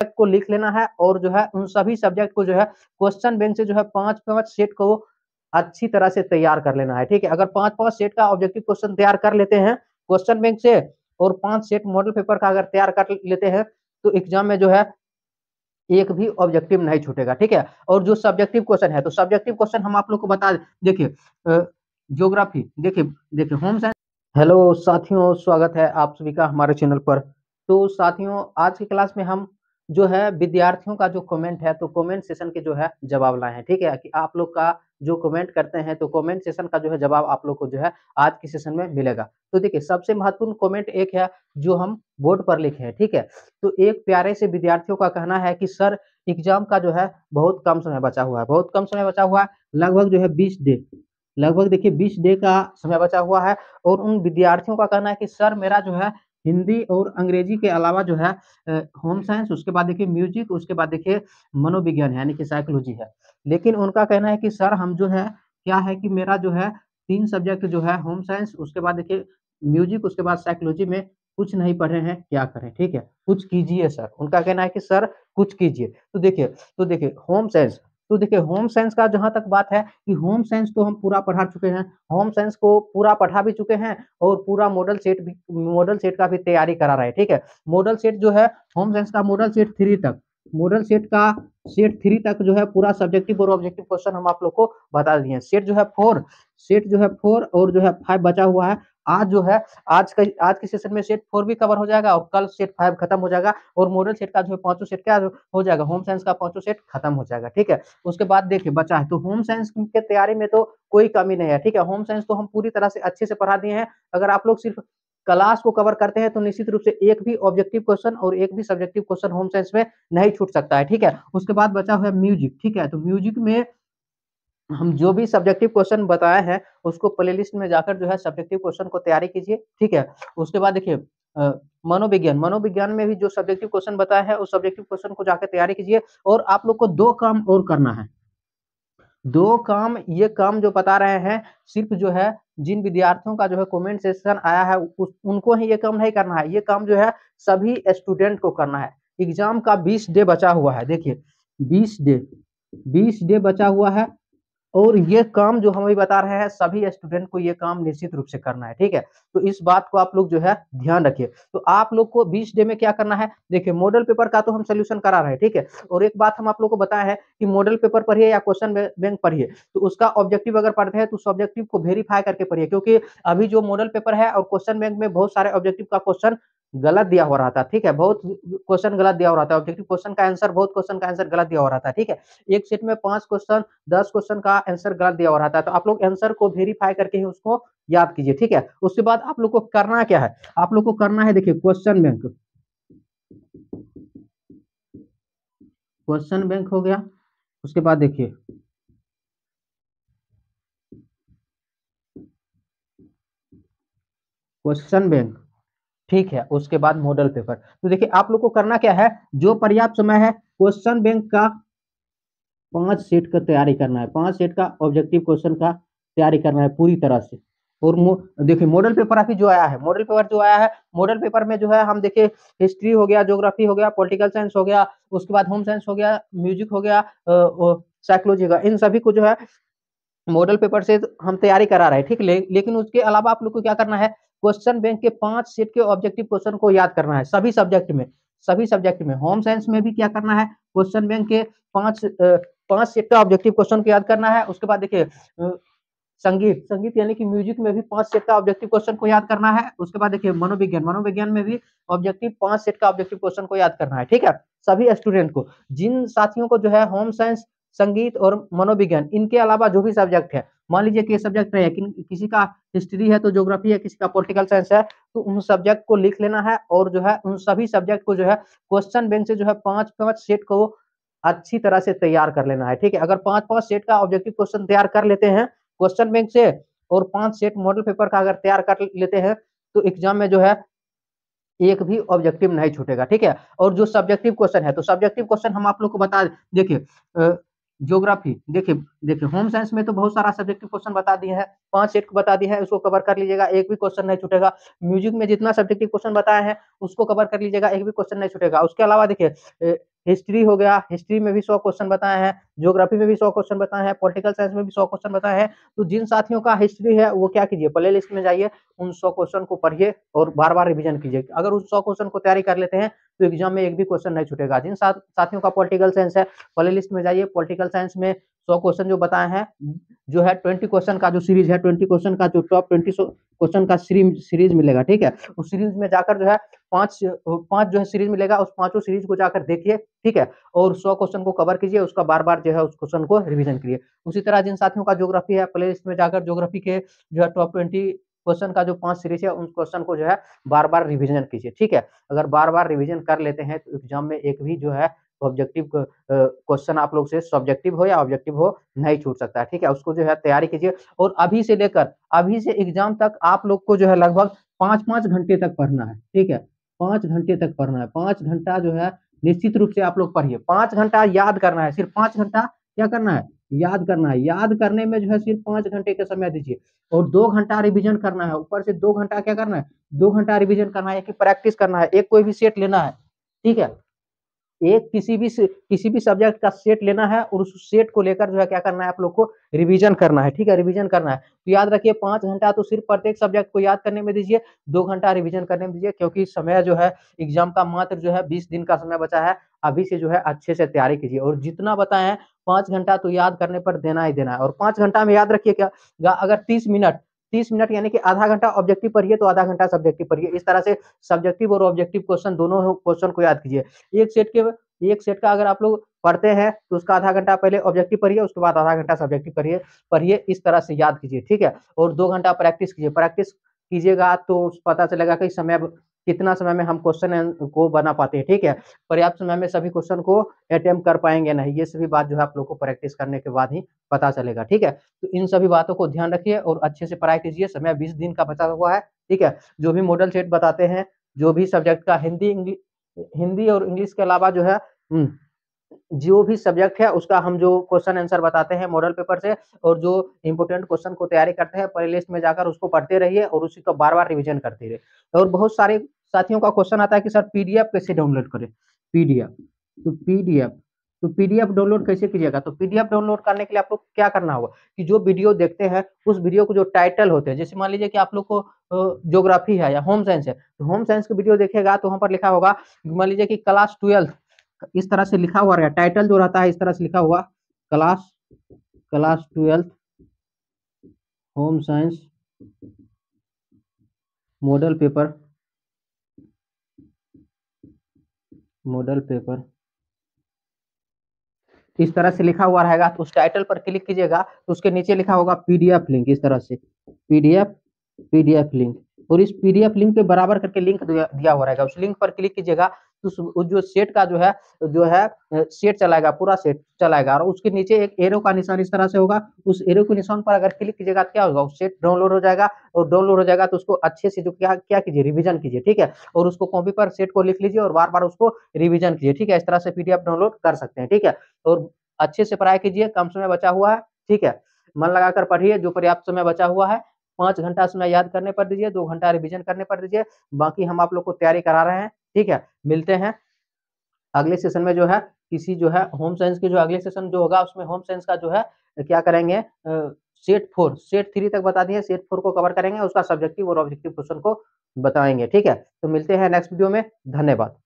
को लिख लेना है और जो है उन सभी सब्जेक्ट को जो है क्वेश्चन बैंक से जो है 5-5 सेट को अच्छी तरह से तैयार कर लेना है। ठीक है, अगर 5-5 सेट का ऑब्जेक्टिव क्वेश्चन तैयार कर लेते हैं क्वेश्चन बैंक से और 5 सेट मॉडल पेपर का अगर तैयार कर लेते हैं तो एग्जाम में जो है एक भी ऑब्जेक्टिव नहीं छूटेगा। ठीक है, और जो सब्जेक्टिव क्वेश्चन है तो सब्जेक्टिव क्वेश्चन हम आप लोग को बता देखिए ज्योग्राफी देखिए देखिए होम साइंस। हेलो साथियों, स्वागत है आप सभी का हमारे चैनल पर। तो साथियों, आज की क्लास में हम जो है विद्यार्थियों का जो कमेंट है तो कमेंट सेशन के जो है जवाब लाए हैं। ठीक है, कि आप लोग का जो कमेंट करते हैं तो कमेंट सेशन का जो है जवाब आप लोग को जो है आज के सेशन में मिलेगा। तो देखिए, सबसे महत्वपूर्ण कमेंट एक है जो हम बोर्ड पर लिखे हैं। ठीक है, तो एक प्यारे से विद्यार्थियों का कहना है कि सर एग्जाम का जो है बहुत कम समय बचा हुआ है, बहुत कम समय बचा हुआ है, लगभग जो है 20 डे, लगभग देखिए 20 डे का समय बचा हुआ है। और उन विद्यार्थियों का कहना है कि सर मेरा जो है हिंदी और अंग्रेजी के अलावा जो है होम साइंस, उसके बाद देखिए म्यूजिक, उसके बाद देखिए मनोविज्ञान यानी कि साइकोलॉजी है। लेकिन उनका कहना है कि सर हम जो है क्या है कि मेरा जो है 3 सब्जेक्ट जो है होम साइंस, उसके बाद देखिए म्यूजिक, उसके बाद साइकोलॉजी में कुछ नहीं पढ़े हैं, क्या करें। ठीक है, कुछ कीजिए सर, उनका कहना है कि सर कुछ कीजिए। तो देखिए होम साइंस, तो देखिए होम साइंस का जहां तक बात है कि होम साइंस तो हम पूरा पढ़ा चुके हैं, होम साइंस को पूरा पढ़ा भी चुके हैं और पूरा मॉडल सेट का भी तैयारी करा रहे हैं। ठीक है, मॉडल सेट जो है होम साइंस का मॉडल सेट 3 तक, मॉडल सेट का सेट 3 तक जो है पूरा सब्जेक्टिव और ऑब्जेक्टिव क्वेश्चन हम आप लोग को बता दिए हैं। सेट जो है 4, सेट जो है 4 और जो है 5 बचा हुआ है। आज जो है आज के सेशन में सेट 4 भी कवर हो जाएगा और कल सेट 5 खत्म हो जाएगा और मॉडल सेट का जो है पांचों सेट क्या हो जाएगा, होम साइंस का पांचों सेट खत्म हो जाएगा। ठीक है, उसके बाद देखिए बचा है तो होम साइंस के तैयारी में तो कोई कमी नहीं है। ठीक है, होम साइंस तो हम पूरी तरह से अच्छे से पढ़ा दिए हैं। अगर आप लोग सिर्फ क्लास को कवर करते हैं तो निश्चित रूप से एक भी ऑब्जेक्टिव क्वेश्चन और एक भी सब्जेक्टिव क्वेश्चन होम साइंस में नहीं छूट सकता है। ठीक है, उसके बाद बचा हुआ है म्यूजिक। ठीक है, तो म्यूजिक में हम जो भी सब्जेक्टिव क्वेश्चन बताए हैं उसको प्लेलिस्ट में जाकर जो है सब्जेक्टिव क्वेश्चन को तैयारी कीजिए। ठीक है, उसके बाद देखिए मनोविज्ञान, मनोविज्ञान में भी जो सब्जेक्टिव क्वेश्चन बताया है उस सब्जेक्टिव क्वेश्चन को जाकर तैयारी कीजिए। और आप लोग को 2 काम और करना है, 2 काम, ये काम जो बता रहे हैं सिर्फ जो है जिन विद्यार्थियों का जो है कमेंट सेक्शन आया है उनको ही ये काम नहीं करना है, ये काम जो है सभी स्टूडेंट को करना है। एग्जाम का 20 डे बचा हुआ है, देखिए 20 डे, 20 डे बचा हुआ है और ये काम जो हम अभी बता रहे हैं सभी स्टूडेंट को ये काम निश्चित रूप से करना है। ठीक है, तो इस बात को आप लोग जो है ध्यान रखिए। तो आप लोग को 20 डे में क्या करना है, देखिए मॉडल पेपर का तो हम सोल्यूशन करा रहे हैं। ठीक है, और एक बात हम आप लोग को बताया है कि मॉडल पेपर पढ़िए या क्वेश्चन बैंक पढ़िए तो उसका ऑब्जेक्टिव अगर पढ़ते हैं तो उस ऑब्जेक्टिव को वेरीफाई करके पढ़िए, क्योंकि अभी जो मॉडल पेपर है और क्वेश्चन बैंक में बहुत सारे ऑब्जेक्टिव का क्वेश्चन गलत दिया हो रहा था। ठीक है, बहुत क्वेश्चन गलत दिया हो रहा था, ऑब्जेक्टिव क्वेश्चन का आंसर, बहुत क्वेश्चन का आंसर गलत दिया हो रहा था। ठीक है, एक सेट में 5 क्वेश्चन 10 क्वेश्चन का आंसर गलत दिया हो रहा था, तो आप लोग आंसर को वेरीफाई करके ही उसको याद कीजिए। ठीक है, उसके बाद आप लोग को करना क्या है, आप लोग को करना है देखिए क्वेश्चन बैंक, क्वेश्चन बैंक हो गया। उसके बाद देखिए क्वेश्चन बैंक, ठीक है, उसके बाद मॉडल पेपर। तो देखिए आप लोग को करना क्या है, जो पर्याप्त समय है क्वेश्चन बैंक का 5 सेट का तैयारी करना है, 5 सेट का ऑब्जेक्टिव क्वेश्चन का तैयारी करना है पूरी तरह से। और देखिए मॉडल पेपर अभी जो आया है, मॉडल पेपर जो आया है, मॉडल पेपर में जो है हम देखिए हिस्ट्री हो गया, ज्योग्राफी हो गया, पॉलिटिकल साइंस हो गया, उसके बाद होम साइंस हो गया, म्यूजिक हो गया, साइकोलॉजी होगा, इन सभी को जो है मॉडल पेपर से हम तैयारी करा रहे हैं। ठीक, लेकिन उसके अलावा आप लोग को क्या करना है, क्वेश्चन बैंक के 5 सेट के ऑब्जेक्टिव क्वेश्चन को याद करना है सभी सब्जेक्ट में, सभी सब्जेक्ट में। होम साइंस में भी क्या करना है, क्वेश्चन बैंक के 5 सेट का ऑब्जेक्टिव क्वेश्चन को याद करना है। उसके बाद देखिए संगीत, संगीत यानी कि म्यूजिक में भी 5 सेट का ऑब्जेक्टिव क्वेश्चन को याद करना है। उसके बाद देखिए मनोविज्ञान, मनोविज्ञान में भी ऑब्जेक्टिव 5 सेट का ऑब्जेक्टिव क्वेश्चन को याद करना है। ठीक है, सभी स्टूडेंट को, जिन साथियों को जो है होम साइंस, संगीत और मनोविज्ञान, इनके अलावा जो भी सब्जेक्ट है, मान लीजिए कि ये सब्जेक्ट नहीं है, किसी का हिस्ट्री है तो ज्योग्राफी है, किसी का पॉलिटिकल साइंस है, तो उन सब्जेक्ट को लिख लेना है और जो है उन सभी सब्जेक्ट को जो है क्वेश्चन बैंक से जो है 5-5 सेट को अच्छी तरह से तैयार कर लेना है। ठीक है, अगर 5-5 सेट का ऑब्जेक्टिव क्वेश्चन तैयार कर लेते हैं क्वेश्चन बैंक से और 5 सेट मॉडल पेपर का अगर तैयार कर लेते हैं तो एग्जाम में जो है एक भी ऑब्जेक्टिव नहीं छूटेगा। ठीक है, और जो सब्जेक्टिव क्वेश्चन है तो सब्जेक्टिव क्वेश्चन हम आप लोग को बता देखिए ज्योग्राफी देखिए देखिए होम साइंस में तो बहुत सारा सब्जेक्टिव क्वेश्चन बता दिए हैं, 5 सेट बता दिए हैं, उसको कवर कर लीजिएगा, एक भी क्वेश्चन नहीं छूटेगा। म्यूजिक में जितना सब्जेक्टिव क्वेश्चन बताए हैं, उसको कवर कर लीजिएगा, एक भी क्वेश्चन नहीं छूटेगा। उसके अलावा देखिए हिस्ट्री हो गया, हिस्ट्री में भी 100 क्वेश्चन बताए हैं, ज्योग्राफी में भी 100 क्वेश्चन बताए हैं, पॉलिटिकल साइंस में भी 100 क्वेश्वन बताए हैं। तो जिन साथियों का हिस्ट्री है वो क्या कीजिए, प्ले लिस्ट में जाइए, उन 100 क्वेश्चन को पढ़िए और बार-बार रिवीजन कीजिए। अगर उस 100 क्वेश्चन को तैयारी कर लेते हैं, तो एग्जाम में एक भी क्वेश्चन नहीं छूटेगा। जिन साथियों का पॉलिटिकल साइंस है, प्ले लिस्ट में जाइए, पॉलिटिकल साइंस में 100 क्वेश्चन जो बताए हैं, जो है 20 क्वेश्चन का जो सीरीज है, 20 क्वेश्चन का जो टॉप 20 क्वेश्चन का सीरीज मिलेगा, ठीक है। उस सीरीज में जाकर जो है पांच पांच जो है सीरीज मिलेगा, उस पांचों सीरीज को जाकर देखिए, ठीक है, और 100 क्वेश्चन को कवर कीजिए, उसका बार बार जो है उस क्वेश्चन को रिवीजन करिए। उसी तरह जिन साथियों का ज्योग्राफी है, प्ले लिस्ट में जाकर ज्योग्राफी के जो है टॉप 20 क्वेश्चन का जो 5 सीरीज है, उन क्वेश्चन को जो है बार बार रिवीजन कीजिए, ठीक है। अगर बार बार रिवीजन कर लेते हैं तो एग्जाम में एक भी जो है ऑब्जेक्टिव क्वेश्चन आप लोग से सब्जेक्टिव हो या ऑब्जेक्टिव हो नहीं छूट सकता है, ठीक है। उसको जो है तैयारी कीजिए, और अभी से एग्जाम तक आप लोग को जो है लगभग 5-5 घंटे तक पढ़ना है, ठीक है। 5 घंटे तक पढ़ना है, 5 घंटा जो है निश्चित रूप से आप लोग पढ़िए। 5 घंटा याद करना है, सिर्फ 5 घंटा क्या करना है, याद करना है। याद करने में जो है सिर्फ 5 घंटे का समय दीजिए, और 2 घंटा रिवीजन करना है। ऊपर से 2 घंटा क्या करना है, 2 घंटा रिवीजन करना है, एक प्रैक्टिस करना है, एक कोई भी सेट लेना है, ठीक है। एक किसी भी सब्जेक्ट का सेट लेना है, और उस सेट को लेकर जो है क्या करना है, आप लोग को रिवीजन करना है, ठीक है, रिवीजन करना है। तो याद रखिए 5 घंटा तो सिर्फ प्रत्येक सब्जेक्ट को याद करने में दीजिए, 2 घंटा रिवीजन करने में दीजिए, क्योंकि समय जो है एग्जाम का मात्र जो है 20 दिन का समय बचा है। अभी से जो है अच्छे से तैयारी कीजिए, और जितना बताए हैं 5 घंटा तो याद करने पर देना ही देना है। और 5 घंटा में याद रखिए क्या, अगर 30 मिनट यानी कि आधा घंटा ऑब्जेक्टिव पढ़िए, तो आधा घंटा सब्जेक्टिव पढ़िए। इस तरह से सब्जेक्टिव और ऑब्जेक्टिव क्वेश्चन दोनों क्वेश्चन को याद कीजिए। एक सेट के एक सेट का अगर आप लोग पढ़ते हैं, तो उसका आधा घंटा पहले ऑब्जेक्टिव पढ़िए, उसके बाद आधा घंटा सब्जेक्टिव पढ़िए पढ़िए इस तरह से याद कीजिए, ठीक है। और 2 घंटा प्रैक्टिस कीजिए। प्रैक्टिस कीजिएगा तो पता चलेगा कि कितना समय में हम क्वेश्चन को बना पाते हैं, ठीक है। पर्याप्त समय में सभी क्वेश्चन को अटेम्प्ट कर पाएंगे नहीं, ये सभी बात जो है आप लोग को प्रैक्टिस करने के बाद ही पता चलेगा, ठीक है। तो इन सभी बातों को ध्यान रखिए और अच्छे से पढ़ाई कीजिए। समय 20 दिन का बचा हुआ है, ठीक है। जो भी मॉडल सेट बताते हैं, जो भी सब्जेक्ट का हिंदी और इंग्लिश के अलावा जो है जो भी सब्जेक्ट है, उसका हम जो क्वेश्चन आंसर बताते हैं मॉडल पेपर से, और जो इंपोर्टेंट क्वेश्चन को तैयारी करते हैं, प्ले लिस्ट में जाकर उसको पढ़ते रहिए और उसी को बार बार रिवीजन करते रहिए। और बहुत सारे साथियों का क्वेश्चन आता है कि सर पीडीएफ कैसे डाउनलोड करें। पीडीएफ तो पीडीएफ तो पीडीएफ डाउनलोड कैसे कीजिएगा, तो पीडीएफ डाउनलोड करने के लिए आप लोग क्या करना होगा कि जो वीडियो देखते हैं, उस वीडियो को जो टाइटल होते हैं, जैसे मान लीजिए कि आप लोग को ज्योग्राफी है या होम साइंस है, तो होम साइंस की वीडियो देखेगा तो वहां पर लिखा होगा, मान लीजिए कि क्लास 12 इस तरह से लिखा हुआ रहेगा, टाइटल जो रहता है इस तरह से लिखा हुआ, class class 12 home science model paper इस तरह से लिखा हुआ रहेगा। तो उस टाइटल पर क्लिक कीजिएगा, तो उसके नीचे लिखा होगा पीडीएफ लिंक, इस तरह से पीडीएफ लिंक, और इस पीडीएफ लिंक के बराबर करके लिंक दिया हुआ रहेगा। उस लिंक पर क्लिक कीजिएगा, तो उस जो सेट का जो है सेट चलाएगा, पूरा सेट चलाएगा, और उसके नीचे एक एरो का निशान इस तरह से होगा। उस एरो के निशान पर अगर क्लिक कीजिएगा तो क्या होगा, उस सेट डाउनलोड हो जाएगा, और डाउनलोड हो जाएगा तो उसको अच्छे से जो क्या कीजिए, रिवीजन कीजिए, ठीक है। और उसको कॉपी पर सेट को लिख लीजिए और बार बार उसको रिवीजन कीजिए, ठीक है। इस तरह से पीडीएफ डाउनलोड कर सकते हैं, ठीक है। और अच्छे से पढ़ाई कीजिए, कम समय बचा हुआ है, ठीक है। मन लगाकर पढ़िए, जो पर्याप्त समय बचा हुआ है 5 घंटा समय याद करने पर दीजिए, 2 घंटा रिवीजन करने पर दीजिए। बाकी हम आप लोग को तैयारी करा रहे हैं, ठीक है। मिलते हैं अगले सेशन में, जो है किसी जो है होम साइंस के जो अगले सेशन जो होगा, उसमें होम साइंस का जो है क्या करेंगे, सेट 3 तक बता दिए, सेट 4 को कवर करेंगे, उसका सब्जेक्टिव और ऑब्जेक्टिव क्वेश्चन को बताएंगे, ठीक है। तो मिलते हैं नेक्स्ट वीडियो में, धन्यवाद।